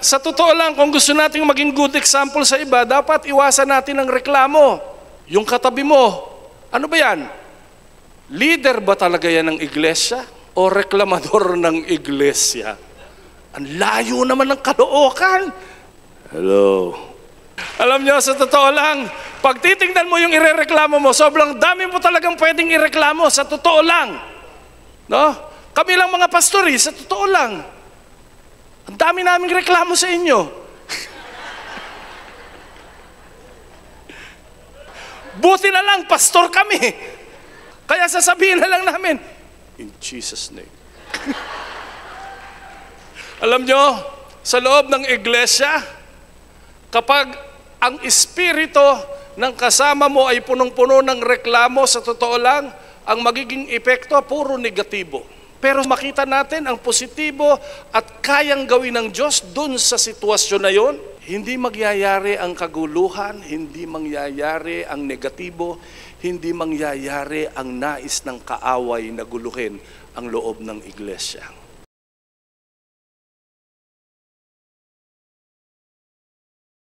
sa totoo lang, kung gusto nating maging good example sa iba, dapat iwasan natin ang reklamo. Yung katabi mo, ano ba yan? Leader ba talaga yan ng iglesia? O reklamador ng iglesia? Ang layo naman ng kalookan. Hello. Alam nyo, sa totoo lang, pag titingnan mo yung irereklamo mo, sobrang dami mo talagang pwedeng ireklamo, sa totoo lang. No? Kami lang mga pastori, sa totoo lang. Ang dami naming reklamo sa inyo. Buti na lang, pastor kami. Kaya sasabihin na lang namin, in Jesus' name. Alam nyo, sa loob ng iglesia, kapag ang espiritu ng kasama mo ay punong-puno ng reklamo, sa totoo lang, ang magiging epekto puro negatibo. Pero makita natin ang positibo at kayang gawin ng Diyos dun sa sitwasyon na yon, hindi mangyayari ang kaguluhan, hindi mangyayari ang negatibo, hindi mangyayari ang nais ng kaaway na guluhin ang loob ng iglesia.